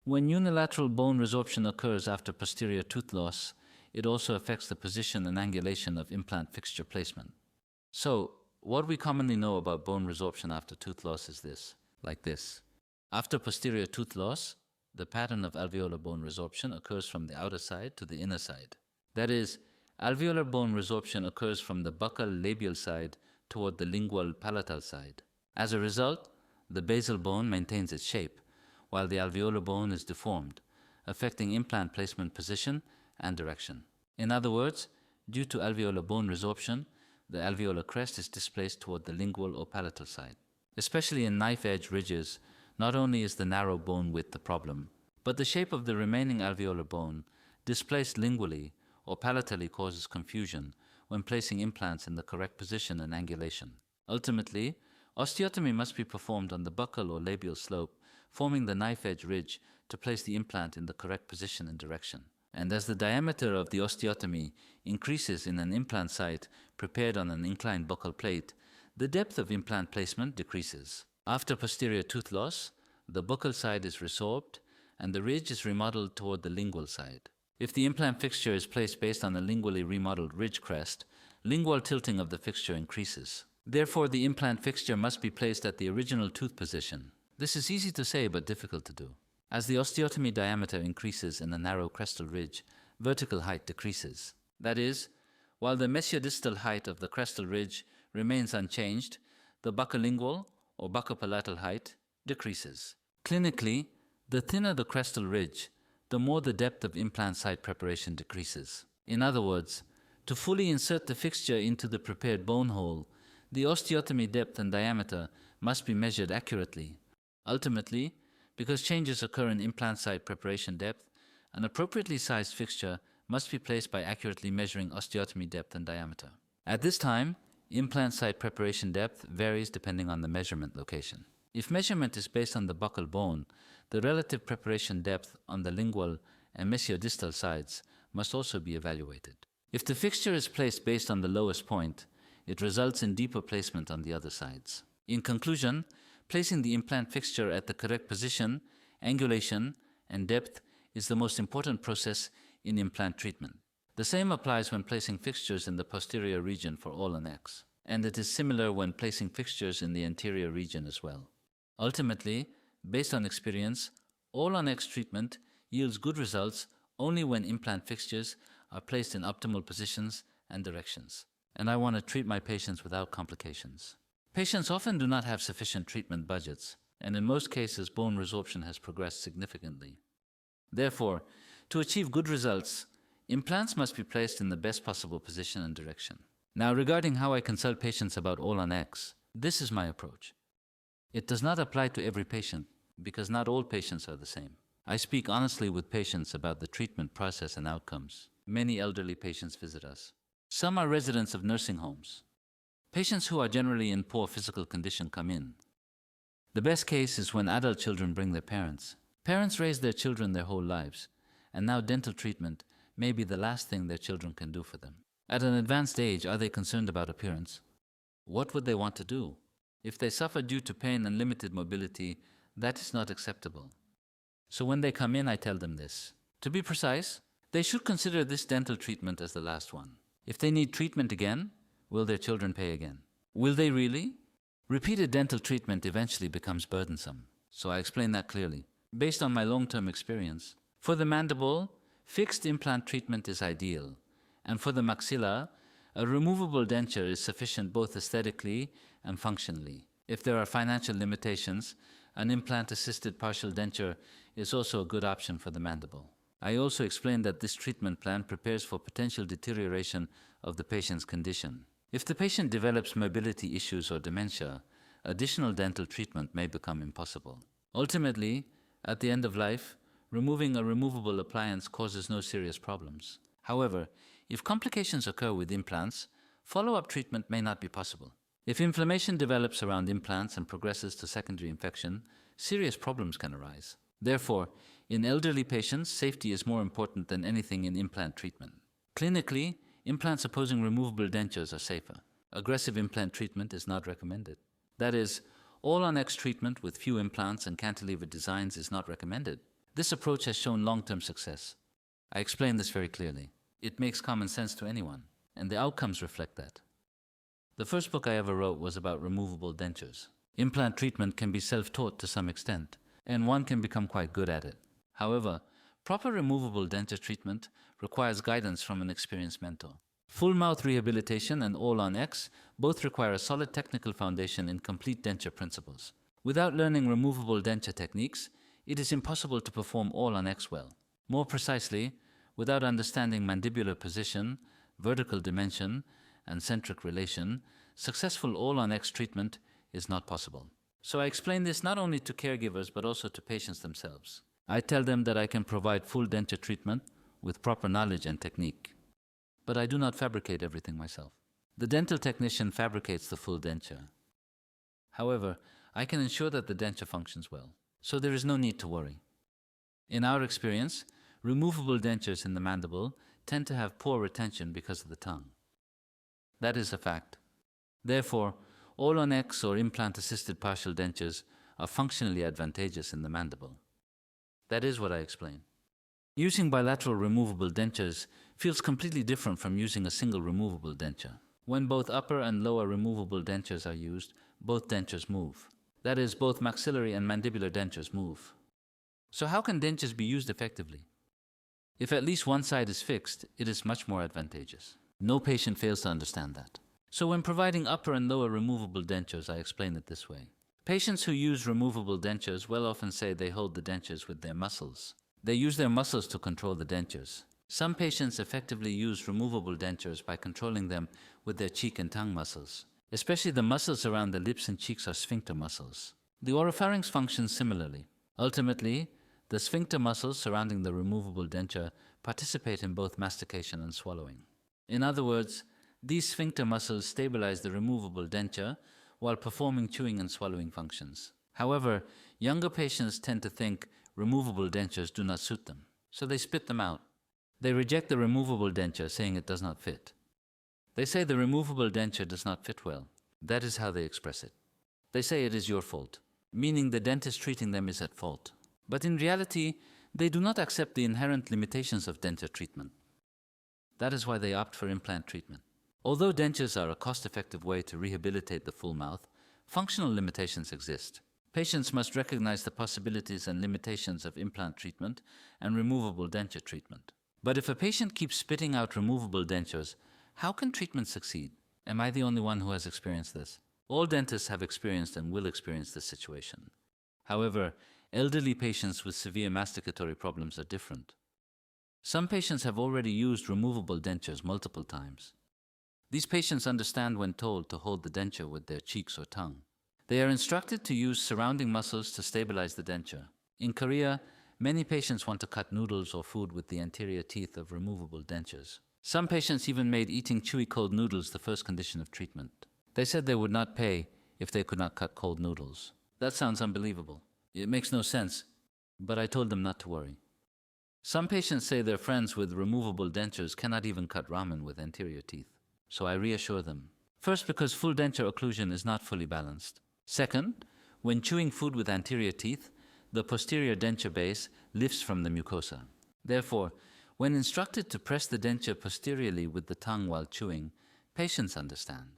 When unilateral bone resorption occurs after posterior tooth loss, it also affects the position and angulation of implant fixture placement. So, what we commonly know about bone resorption after tooth loss is this, like this. After posterior tooth loss, the pattern of alveolar bone resorption occurs from the outer side to the inner side. That is, alveolar bone resorption occurs from the buccal labial side toward the lingual palatal side. As a result, the basal bone maintains its shape, while the alveolar bone is deformed, affecting implant placement position and direction. In other words, due to alveolar bone resorption, the alveolar crest is displaced toward the lingual or palatal side. Especially in knife-edge ridges, not only is the narrow bone width the problem, but the shape of the remaining alveolar bone, displaced lingually or palatally, causes confusion when placing implants in the correct position and angulation. Ultimately, osteotomy must be performed on the buccal or labial slope, forming the knife-edge ridge to place the implant in the correct position and direction. And as the diameter of the osteotomy increases in an implant site prepared on an inclined buccal plate, the depth of implant placement decreases. After posterior tooth loss, the buccal side is resorbed and the ridge is remodeled toward the lingual side. If the implant fixture is placed based on a lingually remodeled ridge crest, lingual tilting of the fixture increases. Therefore, the implant fixture must be placed at the original tooth position. This is easy to say but difficult to do. As the osteotomy diameter increases in the narrow crestal ridge, vertical height decreases. That is, while the mesiodistal height of the crestal ridge remains unchanged, the buccolingual or buccopalatal height decreases. Clinically, the thinner the crestal ridge, the more the depth of implant site preparation decreases. In other words, to fully insert the fixture into the prepared bone hole, the osteotomy depth and diameter must be measured accurately. Ultimately, because changes occur in implant site preparation depth, an appropriately sized fixture must be placed by accurately measuring osteotomy depth and diameter. At this time, implant site preparation depth varies depending on the measurement location. If measurement is based on the buccal bone, the relative preparation depth on the lingual and mesiodistal sides must also be evaluated. If the fixture is placed based on the lowest point, it results in deeper placement on the other sides. In conclusion, placing the implant fixture at the correct position, angulation, and depth is the most important process in implant treatment. The same applies when placing fixtures in the posterior region for AllonX, and it is similar when placing fixtures in the anterior region as well. Ultimately, based on experience, AllonX treatment yields good results only when implant fixtures are placed in optimal positions and directions. And I want to treat my patients without complications. Patients often do not have sufficient treatment budgets, and in most cases, bone resorption has progressed significantly. Therefore, to achieve good results, implants must be placed in the best possible position and direction. Now, regarding how I consult patients about AllonX, this is my approach. It does not apply to every patient, because not all patients are the same. I speak honestly with patients about the treatment process and outcomes. Many elderly patients visit us. Some are residents of nursing homes. Patients who are generally in poor physical condition come in. The best case is when adult children bring their parents. Parents raise their children their whole lives, and now dental treatment may be the last thing their children can do for them. At an advanced age, are they concerned about appearance? What would they want to do? If they suffer due to pain and limited mobility, that is not acceptable. So when they come in, I tell them this. To be precise, they should consider this dental treatment as the last one. If they need treatment again, will their children pay again? Will they really? Repeated dental treatment eventually becomes burdensome, so I explain that clearly. Based on my long-term experience, for the mandible, fixed implant treatment is ideal, and for the maxilla, a removable denture is sufficient both aesthetically and functionally. If there are financial limitations, an implant-assisted partial denture is also a good option for the mandible. I also explained that this treatment plan prepares for potential deterioration of the patient's condition. If the patient develops mobility issues or dementia, additional dental treatment may become impossible. Ultimately, at the end of life, removing a removable appliance causes no serious problems. However, if complications occur with implants, follow-up treatment may not be possible. If inflammation develops around implants and progresses to secondary infection, serious problems can arise. Therefore, in elderly patients, safety is more important than anything in implant treatment. Clinically, implants opposing removable dentures are safer. Aggressive implant treatment is not recommended. That is, AllonX treatment with few implants and cantilever designs is not recommended. This approach has shown long-term success. I explain this very clearly. It makes common sense to anyone, and the outcomes reflect that. The first book I ever wrote was about removable dentures. Implant treatment can be self-taught to some extent, and one can become quite good at it. However, proper removable denture treatment requires guidance from an experienced mentor. Full mouth rehabilitation and AllonX both require a solid technical foundation in complete denture principles. Without learning removable denture techniques, it is impossible to perform AllonX well. More precisely, without understanding mandibular position, vertical dimension, and centric relation, successful AllonX treatment is not possible. So I explain this not only to caregivers but also to patients themselves. I tell them that I can provide full denture treatment with proper knowledge and technique. But I do not fabricate everything myself. The dental technician fabricates the full denture. However, I can ensure that the denture functions well, so there is no need to worry. In our experience, removable dentures in the mandible tend to have poor retention because of the tongue. That is a fact. Therefore, AllonX or implant-assisted partial dentures are functionally advantageous in the mandible. That is what I explain. Using bilateral removable dentures feels completely different from using a single removable denture. When both upper and lower removable dentures are used, both dentures move. That is, both maxillary and mandibular dentures move. So how can dentures be used effectively? If at least one side is fixed, it is much more advantageous. No patient fails to understand that. So when providing upper and lower removable dentures, I explain it this way. Patients who use removable dentures will often say they hold the dentures with their muscles. They use their muscles to control the dentures. Some patients effectively use removable dentures by controlling them with their cheek and tongue muscles. Especially the muscles around the lips and cheeks are sphincter muscles. The oropharynx functions similarly. Ultimately, the sphincter muscles surrounding the removable denture participate in both mastication and swallowing. In other words, these sphincter muscles stabilize the removable denture while performing chewing and swallowing functions. However, younger patients tend to think removable dentures do not suit them, so they spit them out. They reject the removable denture, saying it does not fit. They say the removable denture does not fit well. That is how they express it. They say it is your fault, meaning the dentist treating them is at fault. But in reality, they do not accept the inherent limitations of denture treatment. That is why they opt for implant treatment. Although dentures are a cost-effective way to rehabilitate the full mouth, functional limitations exist. Patients must recognize the possibilities and limitations of implant treatment and removable denture treatment. But if a patient keeps spitting out removable dentures, how can treatment succeed? Am I the only one who has experienced this? All dentists have experienced and will experience this situation. However, elderly patients with severe masticatory problems are different. Some patients have already used removable dentures multiple times. These patients understand when told to hold the denture with their cheeks or tongue. They are instructed to use surrounding muscles to stabilize the denture. In Korea, many patients want to cut noodles or food with the anterior teeth of removable dentures. Some patients even made eating chewy cold noodles the first condition of treatment. They said they would not pay if they could not cut cold noodles. That sounds unbelievable. It makes no sense, but I told them not to worry. Some patients say their friends with removable dentures cannot even cut ramen with anterior teeth. So I reassure them. First, because full denture occlusion is not fully balanced. Second, when chewing food with anterior teeth, the posterior denture base lifts from the mucosa. Therefore, when instructed to press the denture posteriorly with the tongue while chewing, patients understand.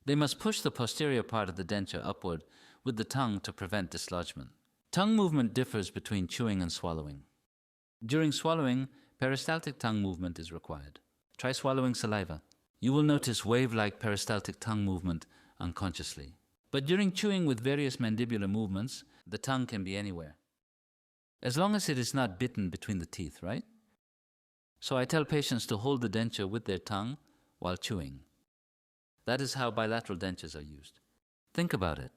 They must push the posterior part of the denture upward with the tongue to prevent dislodgement. Tongue movement differs between chewing and swallowing. During swallowing, peristaltic tongue movement is required. Try swallowing saliva. You will notice wave-like peristaltic tongue movement unconsciously. But during chewing with various mandibular movements, the tongue can be anywhere. As long as it is not bitten between the teeth, right? So I tell patients to hold the denture with their tongue while chewing. That is how bilateral dentures are used. Think about it.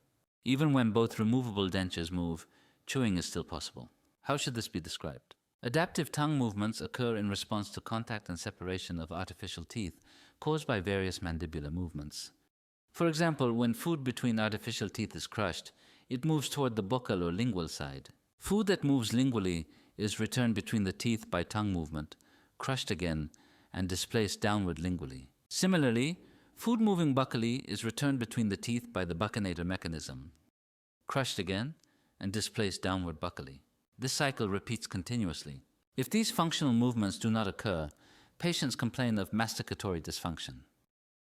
Even when both removable dentures move, chewing is still possible. How should this be described? Adaptive tongue movements occur in response to contact and separation of artificial teeth caused by various mandibular movements. For example, when food between artificial teeth is crushed, it moves toward the buccal or lingual side. Food that moves lingually is returned between the teeth by tongue movement, crushed again, and displaced downward lingually. Similarly, food moving buccally is returned between the teeth by the buccinator mechanism, crushed again, and displaced downward buccally. This cycle repeats continuously. If these functional movements do not occur, patients complain of masticatory dysfunction.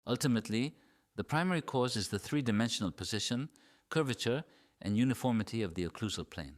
Ultimately, the primary cause is the three-dimensional position, curvature, and uniformity of the occlusal plane.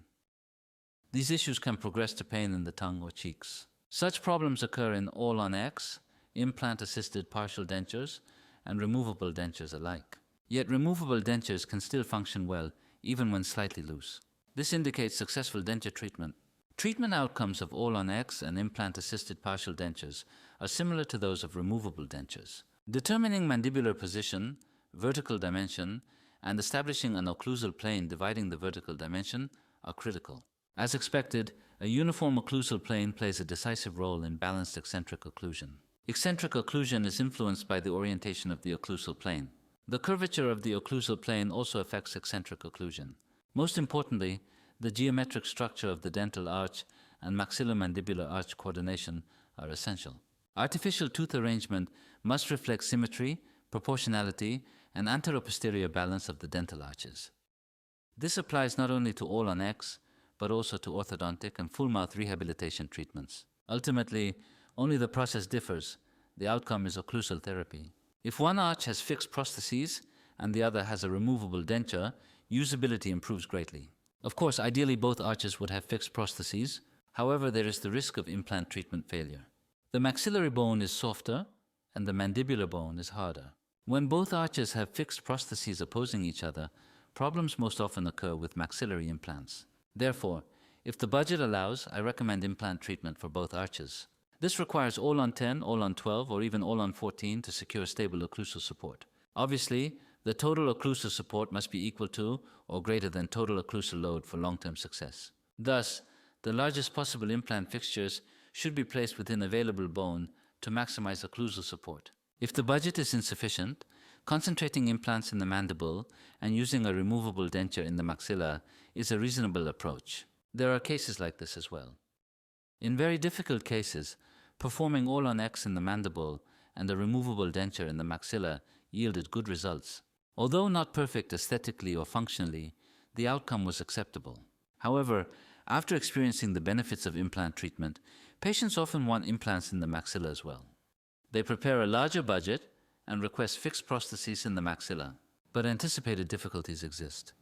These issues can progress to pain in the tongue or cheeks. Such problems occur in AllonX, implant-assisted partial dentures, and removable dentures alike. Yet removable dentures can still function well, even when slightly loose. This indicates successful denture treatment. Treatment outcomes of AllonX and implant-assisted partial dentures are similar to those of removable dentures. Determining mandibular position, vertical dimension, and establishing an occlusal plane dividing the vertical dimension are critical. As expected, a uniform occlusal plane plays a decisive role in balanced eccentric occlusion. Eccentric occlusion is influenced by the orientation of the occlusal plane. The curvature of the occlusal plane also affects eccentric occlusion. Most importantly, the geometric structure of the dental arch and maxillomandibular arch coordination are essential. Artificial tooth arrangement must reflect symmetry, proportionality, and anteroposterior balance of the dental arches. This applies not only to AllonX, but also to orthodontic and full-mouth rehabilitation treatments. Ultimately, only the process differs. The outcome is occlusal therapy. If one arch has fixed prostheses and the other has a removable denture, usability improves greatly. Of course, ideally both arches would have fixed prostheses. However, there is the risk of implant treatment failure. The maxillary bone is softer and the mandibular bone is harder. When both arches have fixed prostheses opposing each other, problems most often occur with maxillary implants. Therefore, if the budget allows, I recommend implant treatment for both arches. This requires Allon 10, Allon 12, or even Allon 14 to secure stable occlusal support. Obviously, the total occlusal support must be equal to or greater than total occlusal load for long-term success. Thus, the largest possible implant fixtures should be placed within available bone to maximize occlusal support. If the budget is insufficient, concentrating implants in the mandible and using a removable denture in the maxilla is a reasonable approach. There are cases like this as well. In very difficult cases, performing AllonX in the mandible and a removable denture in the maxilla yielded good results. Although not perfect aesthetically or functionally, the outcome was acceptable. However, after experiencing the benefits of implant treatment, patients often want implants in the maxilla as well. They prepare a larger budget and request fixed prostheses in the maxilla, but anticipated difficulties exist.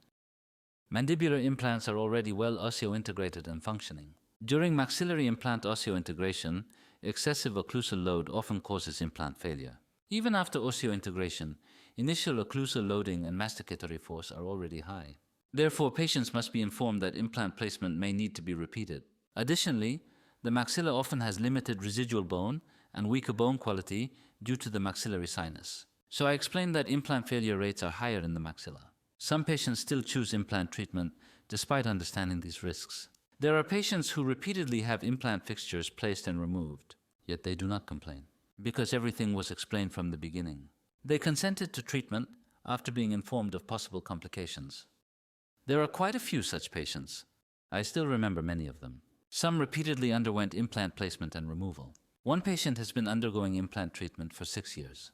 Mandibular implants are already well osseointegrated and functioning. During maxillary implant osseointegration, excessive occlusal load often causes implant failure. Even after osseointegration, initial occlusal loading and masticatory force are already high. Therefore, patients must be informed that implant placement may need to be repeated. Additionally, the maxilla often has limited residual bone and weaker bone quality due to the maxillary sinus. So I explained that implant failure rates are higher in the maxilla. Some patients still choose implant treatment despite understanding these risks. There are patients who repeatedly have implant fixtures placed and removed, yet they do not complain, because everything was explained from the beginning. They consented to treatment after being informed of possible complications. There are quite a few such patients. I still remember many of them. Some repeatedly underwent implant placement and removal. One patient has been undergoing implant treatment for 6 years.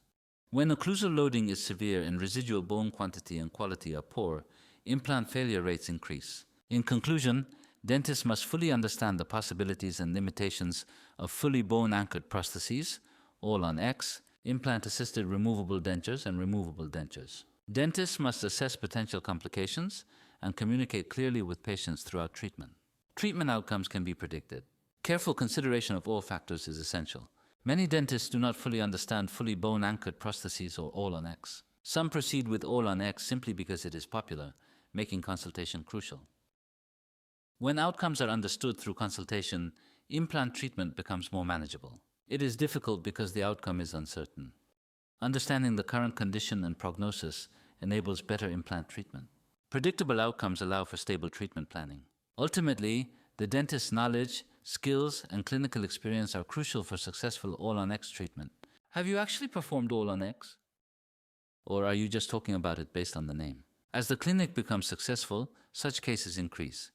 When occlusal loading is severe and residual bone quantity and quality are poor, implant failure rates increase. In conclusion, dentists must fully understand the possibilities and limitations of fully bone-anchored prostheses, AllonX, implant-assisted removable dentures, and removable dentures. Dentists must assess potential complications and communicate clearly with patients throughout treatment. Treatment outcomes can be predicted. Careful consideration of all factors is essential. Many dentists do not fully understand fully bone-anchored prostheses or AllonX. Some proceed with AllonX simply because it is popular, making consultation crucial. When outcomes are understood through consultation, implant treatment becomes more manageable. It is difficult because the outcome is uncertain. Understanding the current condition and prognosis enables better implant treatment. Predictable outcomes allow for stable treatment planning. Ultimately, the dentist's knowledge, skills, and clinical experience are crucial for successful AllonX treatment. Have you actually performed AllonX? Or are you just talking about it based on the name? As the clinic becomes successful, such cases increase.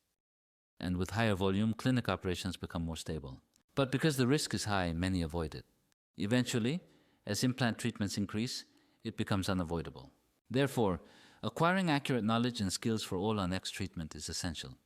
And with higher volume, clinic operations become more stable. But because the risk is high, many avoid it. Eventually, as implant treatments increase, it becomes unavoidable. Therefore, acquiring accurate knowledge and skills for AllonX treatment is essential.